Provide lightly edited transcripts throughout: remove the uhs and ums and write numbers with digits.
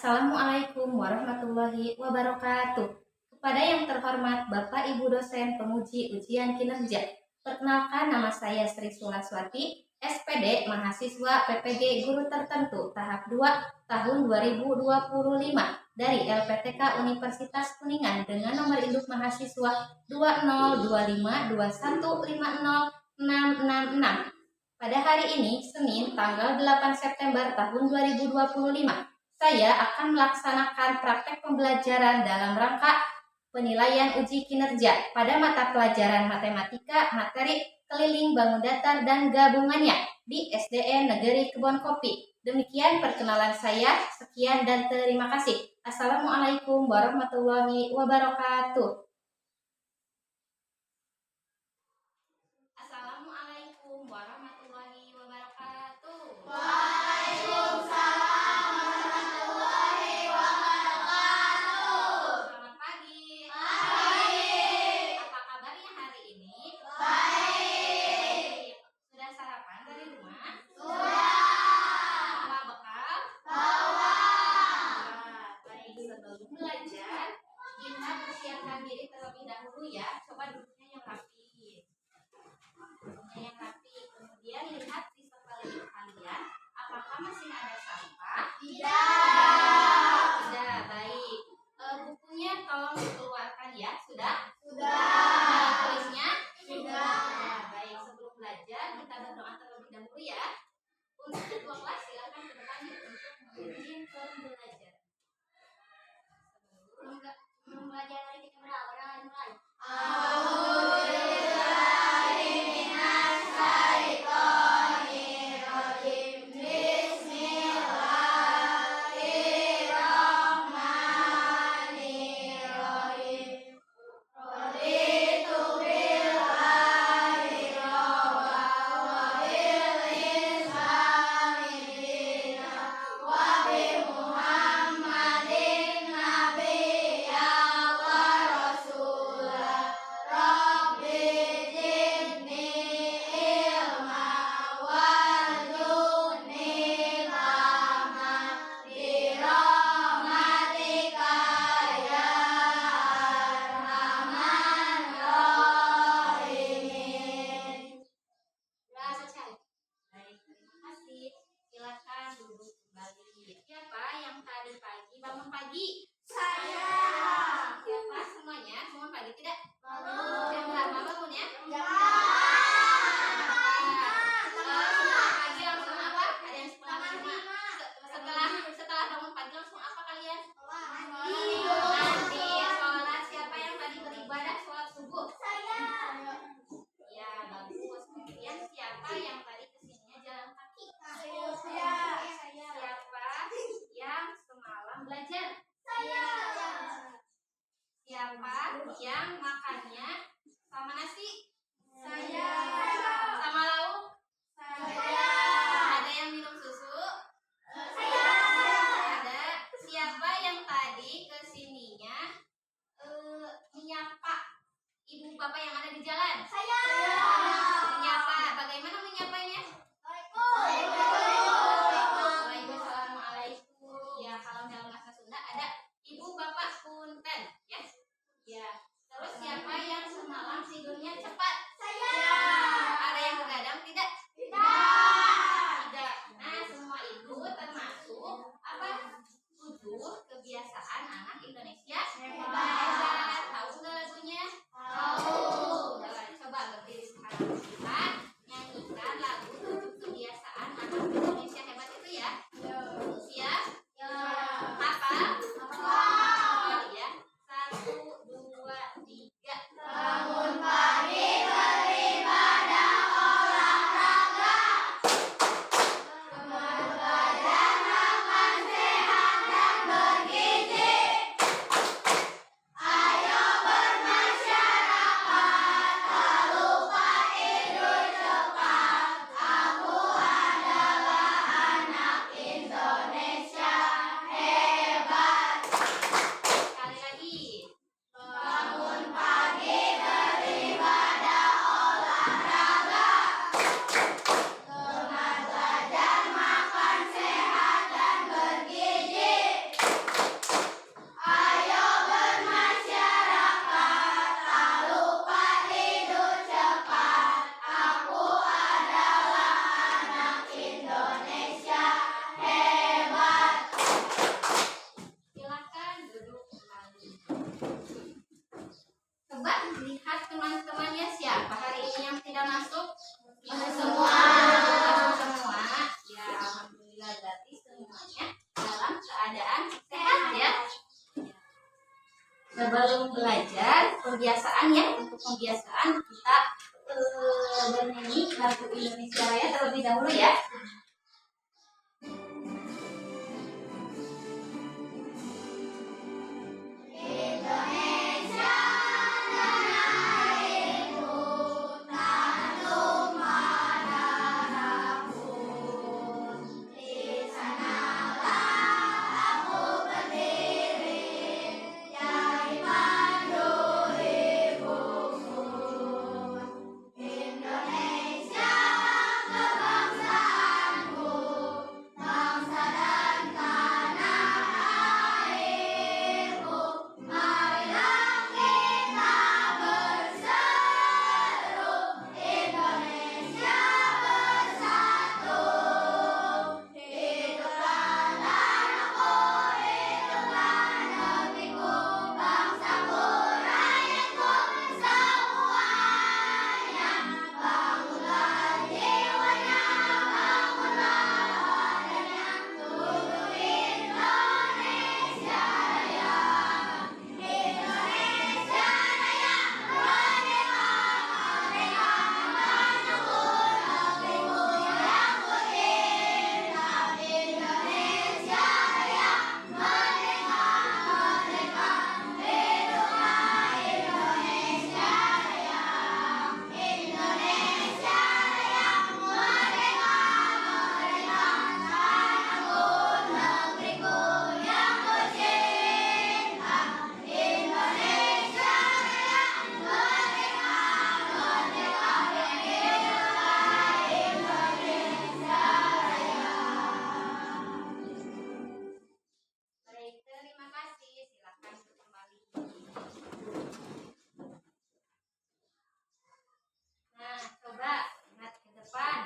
Assalamualaikum warahmatullahi wabarakatuh. Kepada yang terhormat Bapak Ibu dosen penguji ujian kinerja, perkenalkan nama saya Sri Sulaswati, SPD mahasiswa PPG Guru Tertentu tahap 2 tahun 2025 dari LPTK Universitas Kuningan dengan nomor induk mahasiswa 202521506666. Pada hari ini, Senin, tanggal 8 September tahun 2025, saya akan melaksanakan praktek pembelajaran dalam rangka penilaian uji kinerja pada mata pelajaran matematika, materi keliling bangun datar dan gabungannya di SDN Negeri Kebon Kopi. Demikian perkenalan saya. Sekian dan terima kasih. Assalamualaikum warahmatullahi wabarakatuh. Assalamualaikum warahmatullahi wabarakatuh. Waalaikumsalam warahmatullahi wabarakatuh. Selamat pagi. Pagi. Apa kabarnya hari ini? Baik. Sudah sarapan dari rumah? Sudah. Bawa bekal? Bawa. Baik, sebelum belajar, kita persiapkan diri terlebih dahulu ya. Coba duduknya yang rapi. Kemudian lihat di sekeliling kalian, apakah masih ada sampah? Tidak. Baik. Bukunya tolong dikeluarkan ya. Sudah? Tulisnya? Sudah. Baik, sebelum belajar kita berdoa terlebih dahulu ya. Untuk ketua kelas silakan ke depan untuk memimpin pembelajaran. Sebelum belajar dari kita mulai. Baik, terima kasih. Silakan duduk kembali. Siapa yang tadi pagi bangun pagi? Saya. Siapa semuanya? Bangun pagi tidak? Bangun. Jam berapa bangunnya? Setelah pagi langsung apa? Ada yang setengah lima. Setelah bangun pagi langsung apa kalian? Nanti sholat. Siapa yang tadi beribadah sholat subuh? Ya, bagus. Kemudian siapa yang tadi kesininya jalan kaki? Siapa yang semalam belajar? Siapa yang makannya sama nasi? Sama lauk? Ada yang minum susu? Ada. Siapa yang tadi kesininya menyapa ibu bapak yang ada di jalan? Menyapa. Bagaimana menyapanya? Waalaikumsalam. Ya, kalau dalam bahasa Sunda ada ibu bapak punten, ya. Ya. Terus siapa yang semalam tidurnya cepat? sebelum belajar pembiasaan ya, untuk pembiasaan kita bernyanyi lagu Indonesia Raya terlebih dahulu ya. Terima kasih, silakan kembali. Nah, coba ingat ke depan.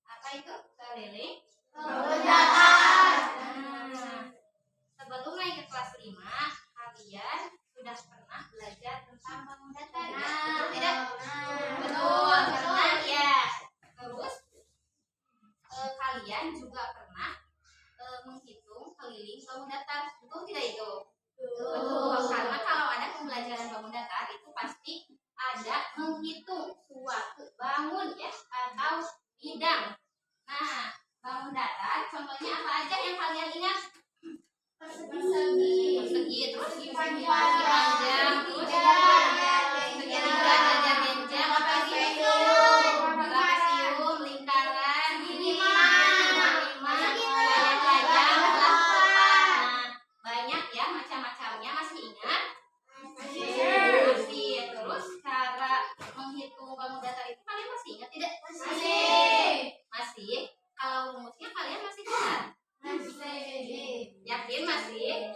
Apa itu keliling? Bangun datar. Nah, sebelum naik ke kelas 5, kalian sudah pernah belajar tentang bangun datar ya? Betul tidak? Betul, karena ya. Terus kalian juga pernah menghitung keliling bangun datar. Betul tidak itu? Betul, karena kalau ada pembelajaran bangun datar itu pasti ada menghitung suatu bangun ya atau bidang. Nah, bangun datar contohnya apa aja yang kalian ingat? Persegi, terus panjang, terus segitiga, jajar genjang, apa itu? Trapesium, lingkaran, lima, banyak lajang, nah, banyak ya macam-macamnya, masih ingat? Masih. Terus cara menghitung bangun datar itu kalian masih ingat tidak? Masih. Kalau rumusnya kalian masih ingat? Yakin masih?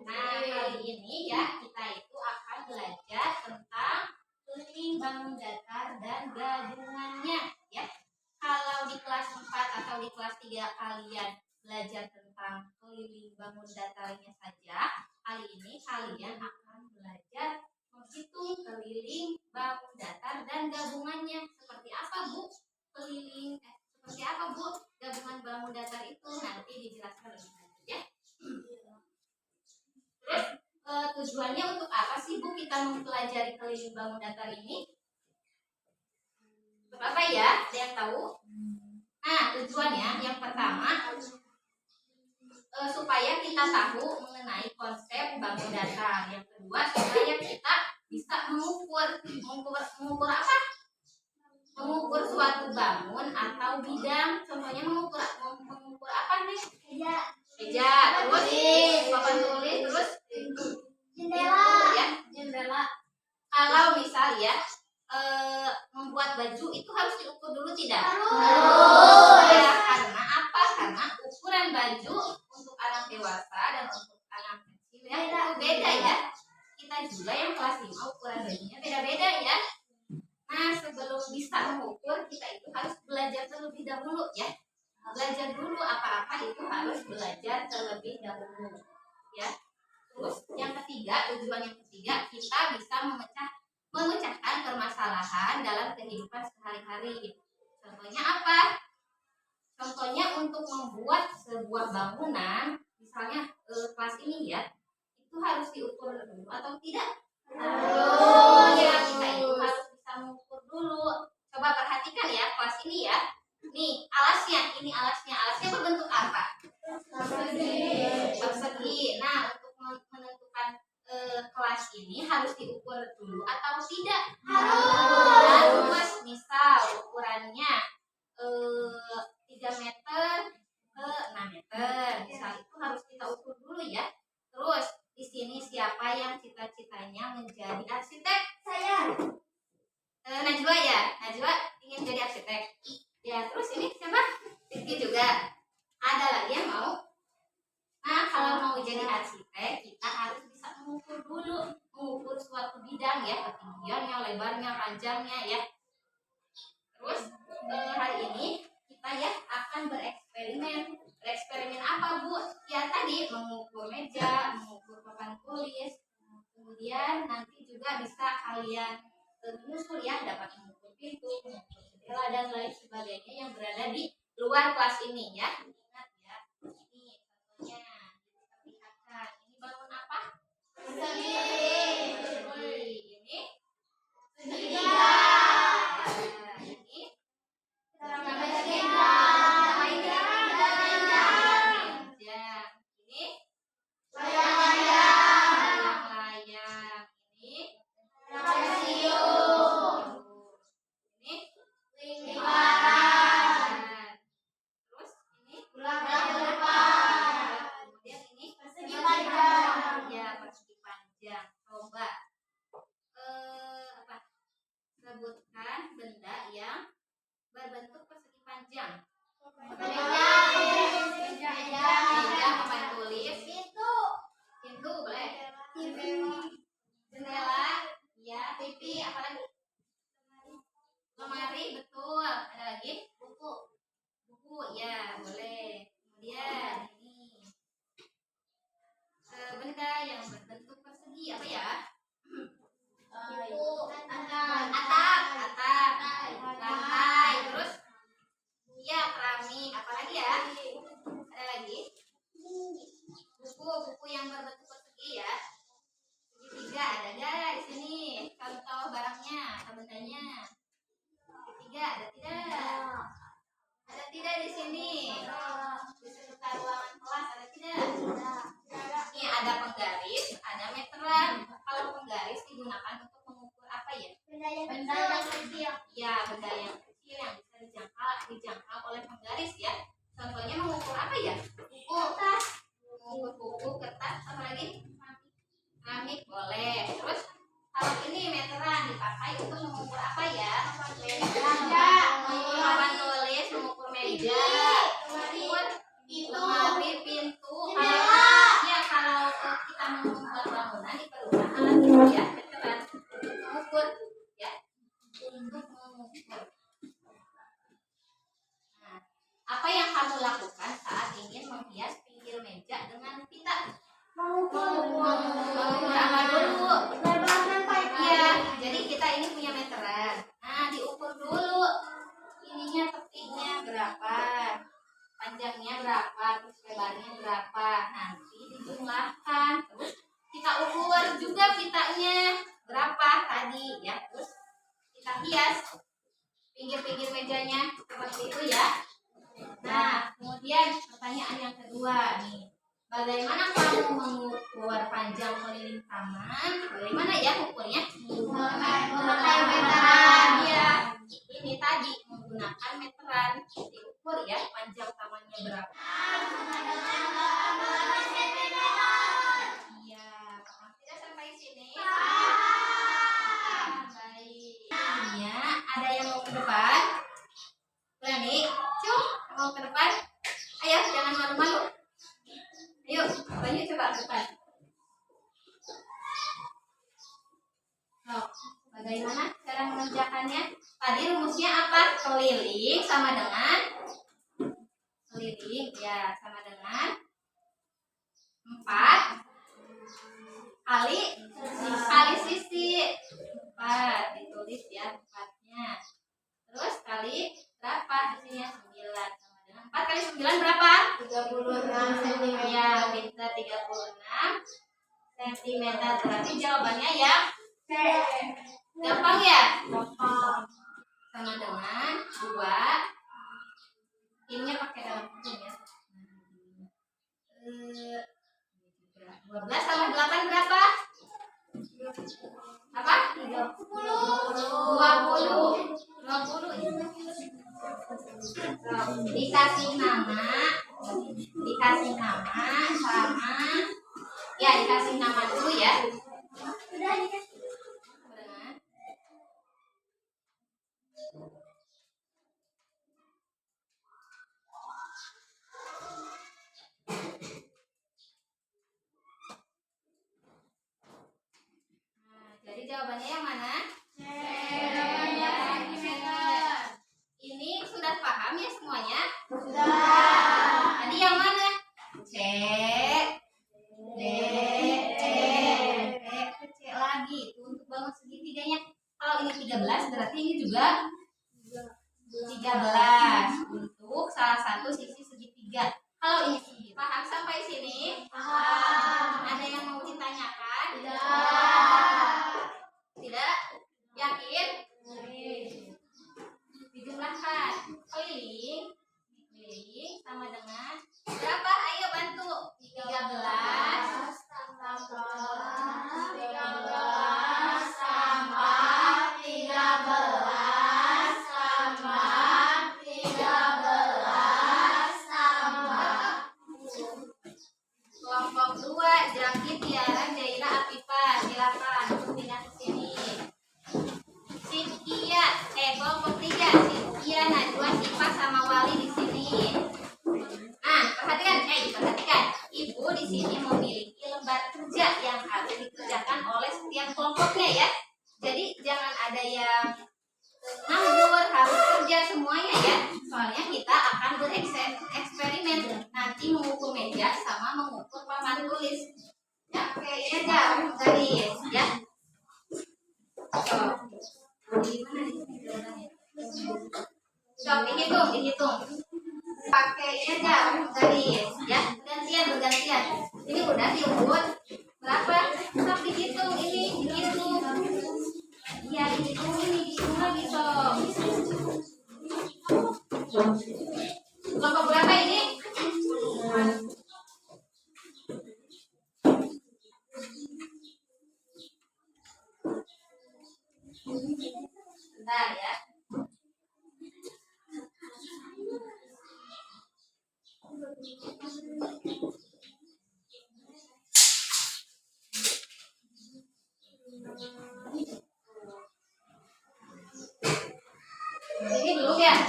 Nah, kali ini ya kita itu akan belajar tentang keliling bangun datar dan gabungannya ya. Kalau di kelas 4 atau di kelas 3 kalian belajar tentang keliling bangun datarnya saja, kali ini kalian akan belajar menghitung keliling bangun datar dan gabungannya. Seperti apa, Bu? Seperti apa, Bu? Gabungan bangun datar itu nanti dijelaskan lebih lanjut ya. Terus tujuannya untuk apa sih, Bu, kita mempelajari keliling bangun datar ini? Untuk apa ya? Ada yang tahu? Nah, tujuannya yang pertama supaya kita tahu mengenai konsep bangun datar. Yang kedua, supaya kita bisa mengukur apa? Mengukur suatu bangun atau bidang. Contohnya mengukur apa nih? Meja, terus papan tulis, terus jendela. Kalau misal ya membuat baju itu harus diukur dulu tidak? Harus. Ya, karena apa? Karena ukuran baju untuk anak dewasa dan untuk anak kecil ya itu beda ya. Kita juga yang kelas 5 ukuran bajunya beda-beda ya. Nah, sebelum bisa mengukur kita itu harus belajar terlebih dahulu ya. Belajar dulu apa-apa itu harus belajar terlebih dahulu ya. Terus yang ketiga, tujuan yang ketiga kita bisa memecahkan permasalahan dalam kehidupan sehari-hari. Contohnya apa? Contohnya untuk membuat sebuah bangunan, misalnya kelas ini ya, itu itu harus diukur dulu atau tidak? Harus. Ya, kita itu harus bisa mengukur dulu. Coba perhatikan ya kelas ini ya. Nih, alasnya, ini alasnya. Alasnya berbentuk apa? Persegi. Nah, untuk menentukan kelas ini harus diukur dulu atau tidak? Harus. Misal ukurannya 3 meter ke 6 meter. Misal itu harus kita ukur dulu ya. Terus di sini siapa yang cita-citanya menjadi arsitek? Saya. Najwa ya. Najwa ingin jadi arsitek. Ya, terus ini siapa? Rizky juga. Ada lagi yang mau? Nah, kalau mau jadi arsitek, kita harus bisa mengukur dulu, mengukur suatu bidang ya, ketinggiannya, lebarnya, panjangnya ya. Terus hari ini kita ya akan bereksperimen. Bereksperimen apa, Bu? Ya tadi mengukur meja, mengukur papan tulis. Kemudian nanti juga bisa kalian menyusul ya, dapat mengukur pintu, mengukur jendela dan lain sebagainya yang berada di luar kelas ini ya. Ingat ya. Ini contohnya kita lihatkan. Ini bangun apa? Persegi. Ini Segitiga. ini Sampai meja. Ini layang-layang. Ini ini lingkaran. terus ini Bulan depan. kemudian ini Persegi panjang. ya, persegi panjang. Coba apa? Sebutkan benda yang berbentuk persegi panjang. Meja, papan tulis, pintu boleh, jendela, ya, TV, apa lagi? Lemari, betul. Ada lagi? Buku, ya, boleh. Kemudian ini benda yang berbentuk persegi apa ya? Atap, lantai, terus ya keramik, apa lagi ya? Ada lagi? Buku yang berbentuk persegi ya. Segitiga ada nggak di sini? Contoh barangnya, atau bendanya. Segitiga ada tidak? Ada tidak di sini? Di sekitar ruangan kelas ada tidak? Ini ada penggaris, ada meteran. Kalau penggaris digunakan untuk mengukur apa ya? Benda yang kecil. Ya, benda yang kecil yang bisa dijangkau oleh penggaris ya. Contohnya mengukur apa ya? Kertas. Mengukur buku, kertas, apa lagi? Keramik boleh. Terus kalau ini meteran dipakai untuk mengukur apa ya? Mengukur papan tulis, mengukur meja, mengukur lemari, pintu. Kalau kita membuat bangunan diperlukan alat itu ya, meteran untuk mengukur ya, untuk mengukur. Nah, apa yang kamu lakukan saat ingin menghias pinggir meja dengan pita? Mengukur apa dulu? Iya, jadi kita ini punya meteran. Nah, diukur dulu. Ininya tepinya berapa? Panjangnya berapa? Terus lebarnya berapa? Nanti dijumlahkan. Terus kita ukur juga pitanya berapa tadi ya. Terus kita hias pinggir-pinggir mejanya seperti itu ya. Nah, kemudian pertanyaan yang kedua nih. Bagaimana kamu mengukur panjang keliling taman? Bagaimana ya ukurnya? Memakai meteran. Ya, ini tadi menggunakan meteran. Diukur ya panjang tamannya berapa. Iya, paham tidak sampai sini? Baik. Iya, ada yang mau ke depan? Berani? Mau ke depan? Ayo, jangan malu-malu. Ayo, Banyu coba ke depan. Bagaimana cara mengerjakannya? Tadi rumusnya apa? Keliling sama dengan ya sama dengan 4 kali sisi 4 ditulis ya 4-nya. Terus kali berapa? Hasilnya 9 sama dengan 4 kali 9 berapa? 36 cm. Ya, bisa 36 sentimeter. Berarti jawabannya yang gampang ya? Sama dengan 2. Ini pakai dalam kurung ya. 12 tambah 8 berapa? Apa? 20. Dikasih nama sama ya, dikasih nama dulu ya. Jadi jawabannya yang mana? Ini sudah paham ya semuanya? Sudah. Tadi yang mana? C, D, E, F, C lagi. Itu untuk bangun segitiganya. Kalau ini 13 berarti ini juga 13 untuk salah satu sisi segitiga. Kalau ini segitiga, paham sampai sini? Paham. Ada yang mau ditanyakan? Tidak? Yakin? Dijumlahkan. Keliling sama dengan berapa? Ayo bantu. 13 kelompok 2 Jaki, Tiara, Jaira, Afifa. Silakan pindah ke sini. Kelompok 3 Sintia, Najwa, Sipa sama Wali di sini. Nah, perhatikan. Ibu di sini memiliki lembar kerja yang harus dikerjakan oleh setiap kelompoknya ya. Jadi jangan ada yang nganggur, harus kerja semuanya ya. Soalnya kita akan bereksperimen nanti mengukur meja sama mengukur papan tulis. Ya, oke, ini aja garis ya. Gimana nih jawabannya? Sok dihitung. Pakai ini aja garis ya. Bergantian. Ini udah diukur berapa? Sok dihitung ini, dihitung. Iya, dihitung lagi sok. Kelompok berapa ini? Bentar ya. Ini dulu ya.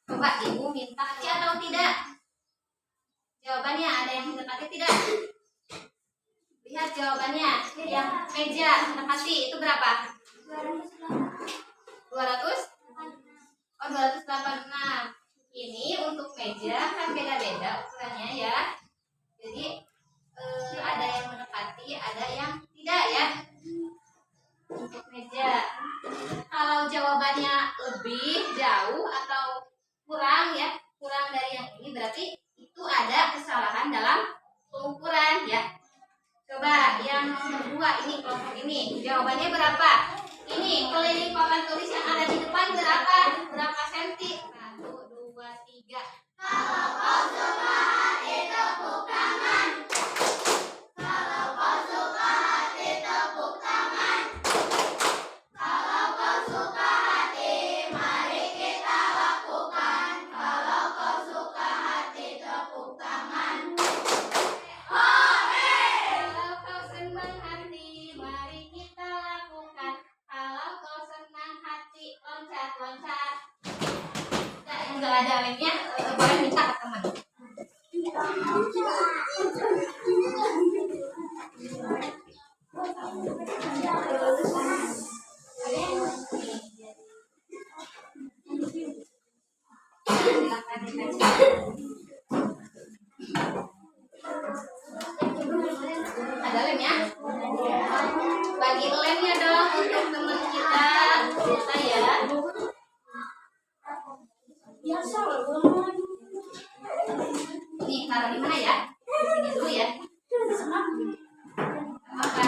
Coba ibu minta ya atau tidak? Jawabannya ada yang mendekati tidak? Lihat jawabannya. Yang meja mendekati itu berapa? 200? Oh, 286. Ini untuk meja kan beda-beda ukurannya ya. Jadi ada yang mendekati, ada yang tidak ya. Untuk meja. Kalau jawabannya lebih jauh atau kurang ya, kurang dari yang ini berarti itu ada kesalahan dalam pengukuran ya. Coba yang nomor 2 ini, kelompok ini, jawabannya berapa? Ini keliling papan tulis yang ada di depan berapa? Berapa senti? 1, 2, 3. Kalau kau suka hati tepuk tangan. Kalau kau suka hati tepuk tangan. Kalau kau suka hati, mari kita lakukan. Kalau kau suka hati tepuk tangan. Hore! Kalau kau senang hati, mari kita lakukan. Kalau kau senang hati, loncat-loncat. Nah, yang gak ada lemnya, boleh minta ke teman. Ada lemnya? Bagi lemnya dong untuk teman kita ya. Nih, taruh di mana ya? Di sini dulu ya. Apa?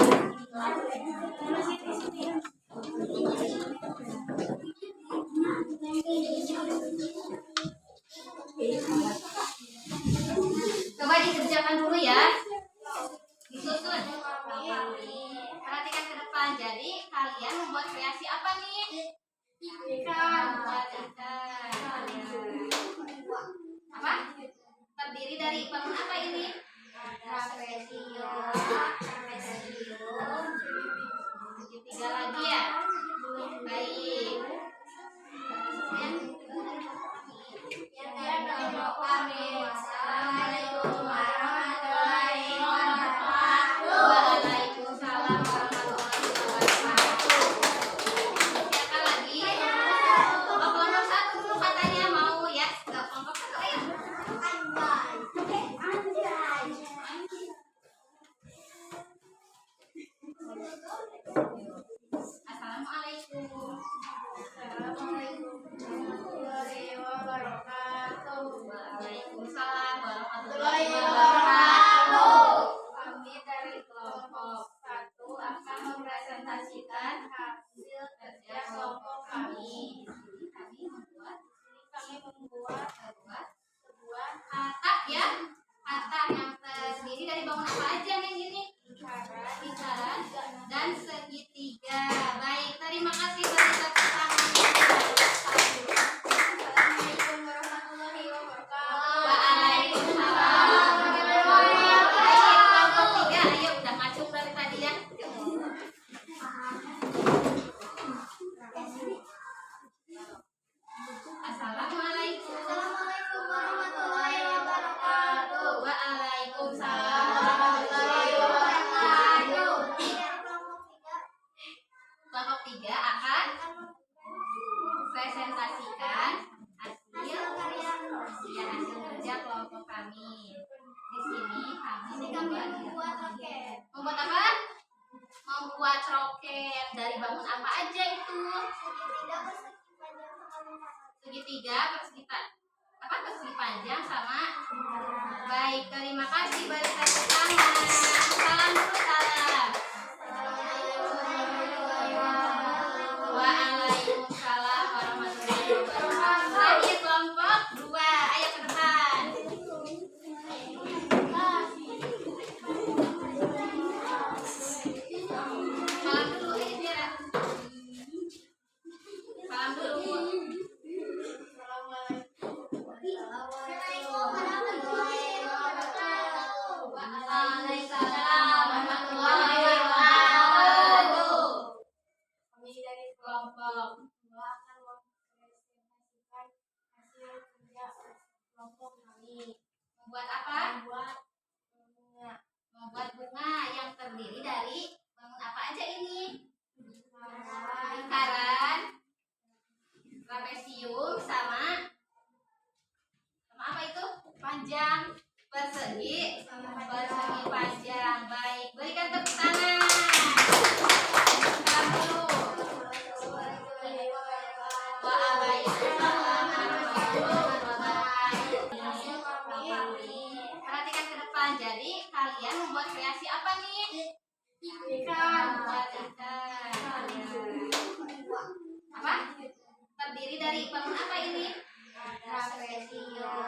Coba dikerjakan dulu ya. Disusun. Perhatikan ke depan. Jadi kalian membuat kreasi apa nih? Ikan. Buat ikan. Apa? Terdiri dari bangun apa ini? Trapesium. Segitiga lagi ya. Baik. Assalamualaikum warahmatullahi wabarakatuh. Waalaikumsalam warahmatullahi wabarakatuh. Siapa lagi? Oh, kelompok satu dulu katanya mau ya. Kelompok satu ayo. Assalamualaikum. Warahmatullahi wabarakatuh. Waalaikumsalam warahmatullahi wabarakatuh. Kami dari kelompok satu akan mempresentasikan hasil kerja kelompok kami. Kami membuat sebuah kata ya. Kata yang terdiri dari bangun apa aja nih ini? Lingkaran dan segitiga. Baik, terima kasih beri tepuk tangan. Assalamualaikum warahmatullahi wabarakatuh. Waalaikumsalam. Baik, kelompok tiga, ayo udah ngacung dari tadi ya. Assalamualaikum. Assalamualaikum warahmatullahi wabarakatuh. Waalaikumsalam warahmatullahi wabarakatuh. Kelompok tiga akan presentasikan hasil kerja kelompok kami. Di sini kami membuat apa? Membuat roket. Dari bangun apa aja itu? Segitiga persegi panjang sama. Baik, terima kasih. Beri tepuk tangan. Salam dulu, salam. Waalaikumsalam warahmatullahi wabarakatuh. Terakhir kelompok dua, ayo ke depan. Salam dulu, ayo biar. Salam dulu. Waalaikumsalam warahmatullahi wabarakatuh. Kami dari kelompok dua akan mempresentasikan hasil kerja kelompok kami. Membuat apa? Membuat bunga yang terdiri dari bangun apa aja ini? Lingkaran, trapesium sama apa itu? Panjang, persegi panjang. Baik, berikan tepuk tangan. Salam dulu. Waalaikumsalam warahmatullahi wabarakatuh. Perhatikan ke depan. Jadi kalian membuat kreasi apa nih? Ikan. Buat ikan. Apa? Terdiri dari bangun apa ini? Trapesium.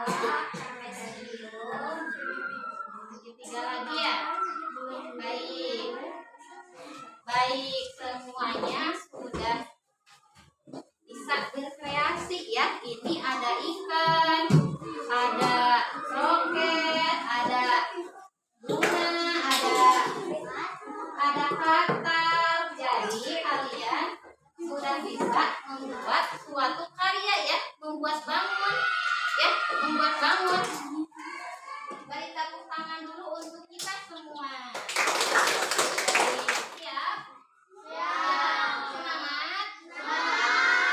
Segitiga lagi ya. Baik. Baik, semuanya sudah bisa berkreasi ya. Ini ada ikan, ada roket, ada bunga, ada katak. Jadi kalian sudah bisa membuat suatu karya ya, membuat bangun ya, membuat bangun. Beri tepuk tangan dulu untuk kita semua. Siap? Siap. Semangat? Semangat.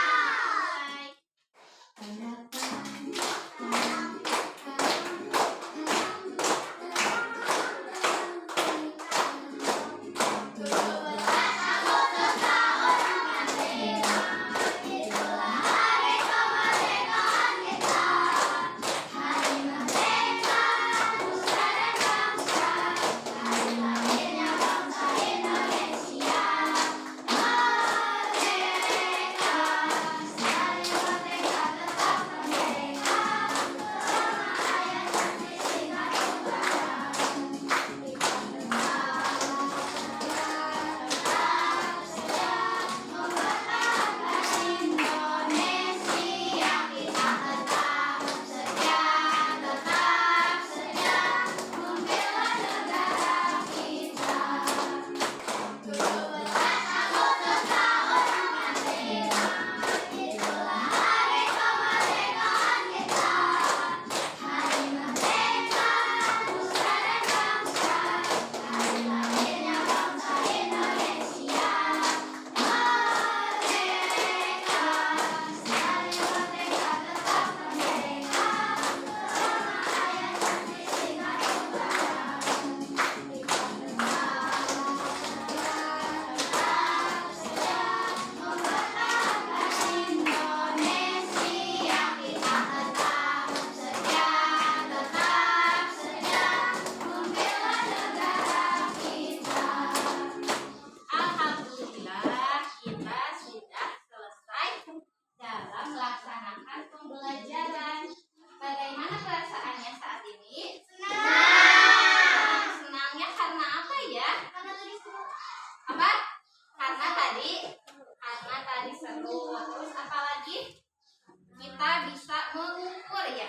ya.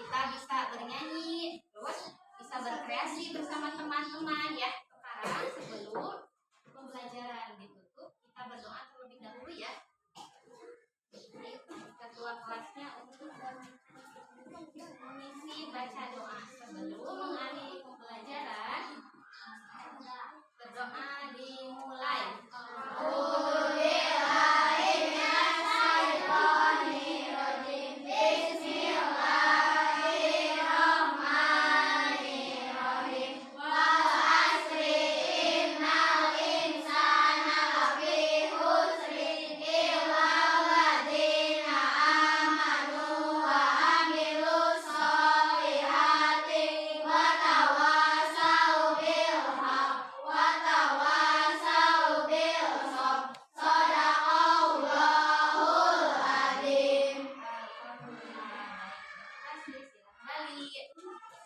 Kita bisa bernyanyi, terus bisa berkreasi bersama teman-teman ya. Sekarang sebelum pembelajaran ditutup, kita berdoa terlebih dahulu ya. Ketua kelasnya untuk mengisi baca doa sebelum mengakhiri pembelajaran. Berdoa dimulai.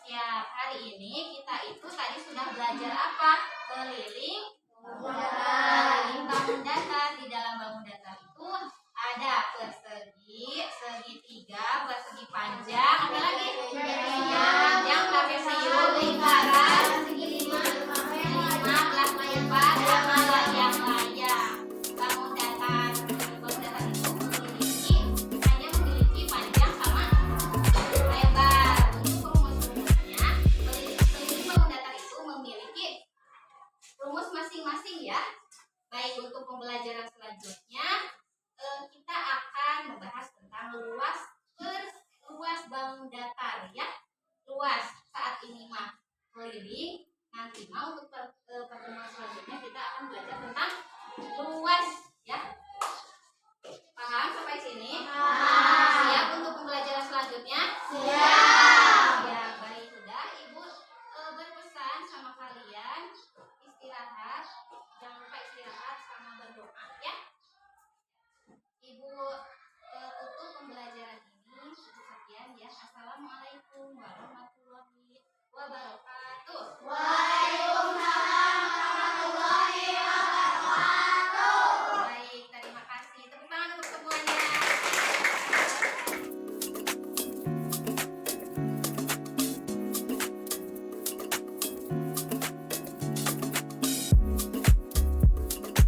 Ya, hari ini kita itu tadi sudah belajar apa? Keliling bangun datar. Di dalam bangun datar itu ada persegi, segitiga, persegi panjang, apa lagi? Panjang, trapesium, lingkaran, lima belas lebar, sama layang-layang. Bangun datar itu memiliki panjang sama lebar. Untuk rumus-rumusnya, keliling bangun datar itu memiliki rumus masing-masing ya. Baik, untuk pembelajaran selanjutnya kita akan membahas tentang luas bangun datar ya. Luas saat ini mah keliling, nanti mau untuk pertemuan selanjutnya kita akan belajar tentang luas ya. Paham sampai sini? Siap untuk pembelajaran selanjutnya? Siap. Ya, baik, sudah Ibu berpesan sama kalian istirahat. Jangan lupa istirahat sama berdoa ya. Ibu tutup pembelajaran ini. Sekian ya. Assalamualaikum warahmatullahi wabarakatuh.